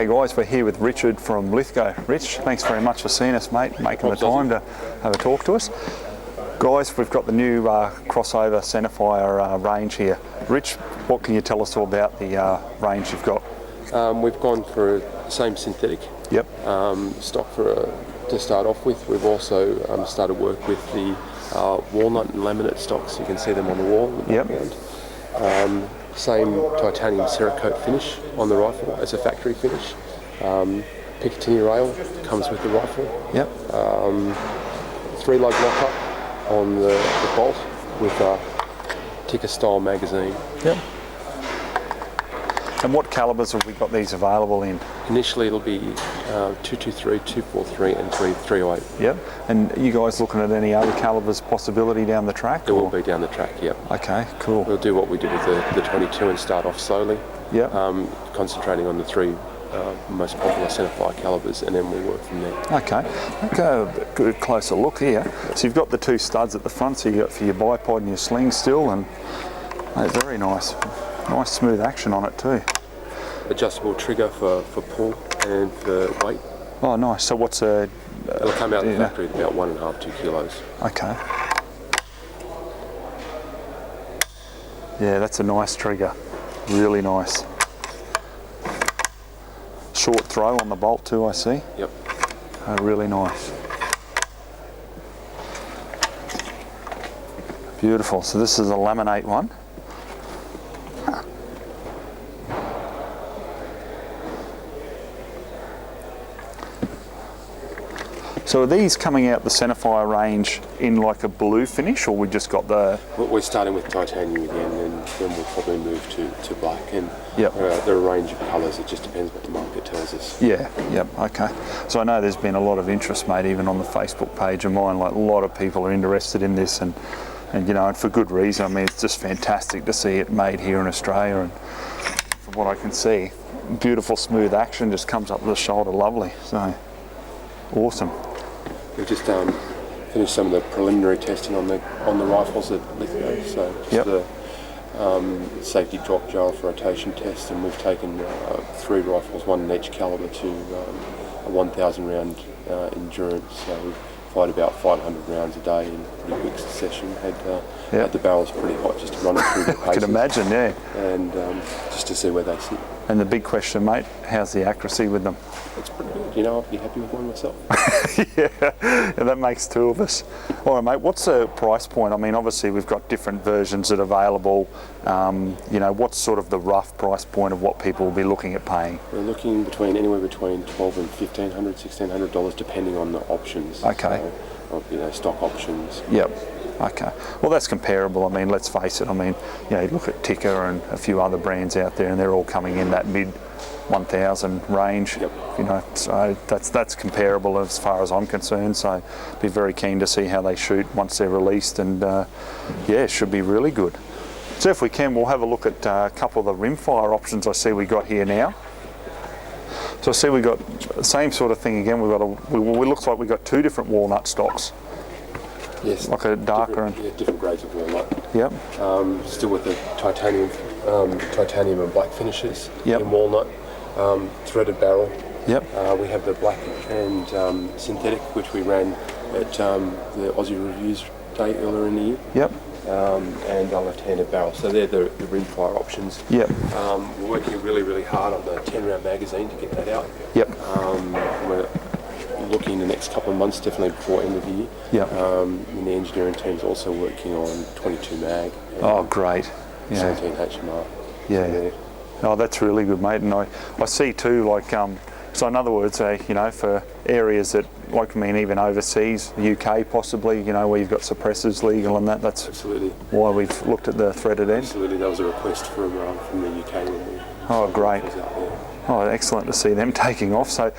Okay guys, we're here with Richard from Lithgow. Rich, thanks very much for seeing us, mate, making the time to have a talk to us. Guys, we've got the new crossover centerfire range here. Rich, what can you tell us all about the range you've got? We've gone for the same synthetic stock to start off with. We've also started work with the Walnut and Laminate stocks. You can see them on the wall in the background. Same titanium Cerakote finish on the rifle as a factory finish. Picatinny rail comes with the rifle. 3-lug lockup on the bolt with a ticker style magazine. And what calibers have we got these available in? Initially it'll be 223, 243 and 308. And you guys looking at any other calibers possibility down the track? There will be down the track, Okay, cool. We'll do what we did with the 22 and start off slowly. Concentrating on the three most popular centerfire calibers, and then we'll work from there. Okay, let's go a closer look here. So you've got the two studs at the front, so you've got for your bipod and your sling still, and very nice. Nice smooth action on it too. Adjustable trigger for pull and for weight. Oh nice, so what's a... It'll come out of the factory at about 1.5 to 2 kilos. Okay. Yeah, that's a nice trigger. Really nice. Short throw on the bolt too, I see. Really nice. Beautiful. So this is a Laminate one. So are these coming out the centerfire range in like a blue finish, or we just got the... We're starting with titanium again, and then we'll probably move to black. And there are a range of colours. It just depends what the market tells us. Okay. So I know there's been a lot of interest, mate, even on the Facebook page of mine. Like a lot of people are interested in this, and you know, and for good reason. I mean, it's just fantastic to see it made here in Australia, and from what I can see, beautiful smooth action, just comes up the shoulder, lovely. So awesome. We've just finished some of the preliminary testing on the rifles at Lithgow. So just the safety drop jar for rotation test, and we've taken 3 rifles, one in each calibre, to a 1,000 round endurance. So we fired about 500 rounds a day in pretty quick succession. Had the barrels pretty hot just to run them through the paces. I can imagine, and just to see where they sit. And the big question, mate, how's the accuracy with them? It's pretty good. You know, I'd be happy with one myself. That makes 2 of us. All right, mate, what's the price point? I mean, obviously we've got different versions that are available. You know, what's sort of the rough price point of what people will be looking at paying? We're looking anywhere between $1,200 and $1,500, $1,600, depending on the options. Okay. So, you know, stock options. Okay. Well, that's comparable. I mean, let's face it. I mean, you know, you look at Ticker and a few other brands out there, and they're all coming in that mid 1,000 range. You know, so that's comparable as far as I'm concerned. So, be very keen to see how they shoot once they're released, and it should be really good. So, if we can, we'll have a look at a couple of the rimfire options I see we got here now. So, I see we got the same sort of thing again. We've got it looks like we've got 2 different walnut stocks. Yes, like a darker different grades of walnut. Still with the titanium and black finishes in walnut. Threaded barrel. We have the black and synthetic, which we ran at the Ozzie reviews day earlier in the year. And our left-handed barrel. So they're the rimfire options. We're working really, really hard on the 10-round magazine to get that out. We're looking the next couple of months, definitely before end of the year. And the engineering team's also working on 22 mag. Oh, great. 17 HMR. Oh, that's really good, mate. And I see too, like, so in other words, you know, for areas that, like, I mean, even overseas, the UK possibly, you know, where you've got suppressors legal and that's absolutely why we've looked at the threaded end. Absolutely, that was a request from the UK when we... Oh, great. Oh, excellent to see them taking off. So,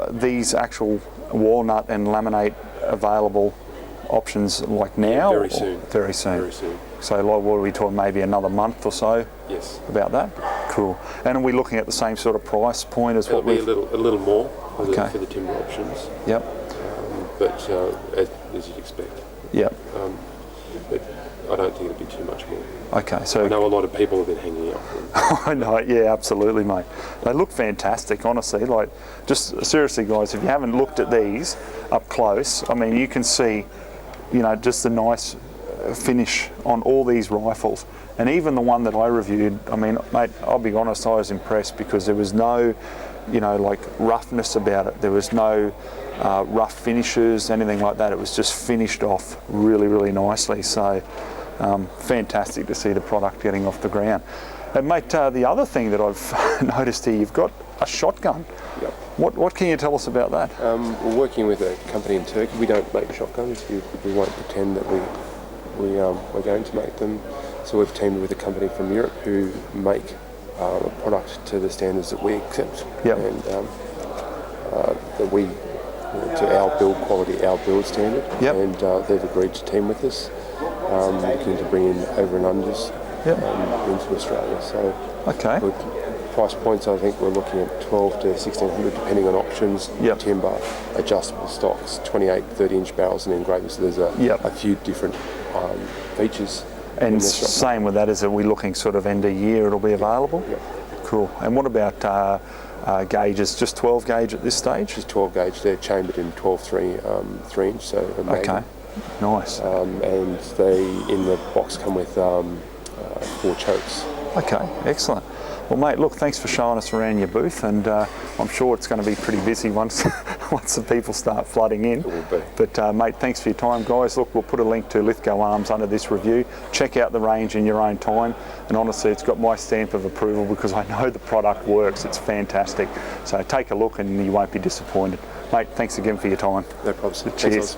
these actual walnut and laminate available options like now? Very soon. Very soon. Very soon. So like, what are we talking, maybe another month or so? Yes. About that? Cool. And are we looking at the same sort of price point as It'll what we've... It'll be a little more for the timber options. Yep. But as you'd expect. Yep. But I don't think it'll be too much more. Okay, so I know a lot of people have been hanging out. I know, yeah, absolutely, mate. They look fantastic, honestly. Like, just seriously, guys, if you haven't looked at these up close, I mean, you can see, you know, just the nice finish on all these rifles. And even the one that I reviewed, I mean, mate, I'll be honest, I was impressed because there was no, you know, like roughness about it. There was no rough finishes, anything like that. It was just finished off really, really nicely. So fantastic to see the product getting off the ground. And mate, the other thing that I've noticed here, you've got a shotgun. Yep. What can you tell us about that? We're working with a company in Turkey. We don't make shotguns. We won't pretend that we're going to make them. So we've teamed with a company from Europe who make a product to the standards that we accept. Yep. And that we, to our build quality, our build standard. Yep. And they've agreed to team with us, looking to bring in over and unders into Australia. So okay. Price points, I think we're looking at 12 to 1600 depending on options, timber, adjustable stocks, 28, 30-inch barrels and engravers. So there's a few different features. And same with that, is that we're looking sort of end of year it'll be available? Yep. Cool. And what about gauges? Just 12 gauge at this stage? Just 12 gauge. They're chambered in 3-inch, so a okay. Nice. And they, in the box, come with 4 chokes. Okay, excellent. Well, mate, look, thanks for showing us around your booth, and I'm sure it's going to be pretty busy once once the people start flooding in. It will be. But, mate, thanks for your time, guys. Look, we'll put a link to Lithgow Arms under this review. Check out the range in your own time, and honestly, it's got my stamp of approval because I know the product works. It's fantastic. So take a look and you won't be disappointed. Mate, thanks again for your time. No problem. Cheers. Thanks,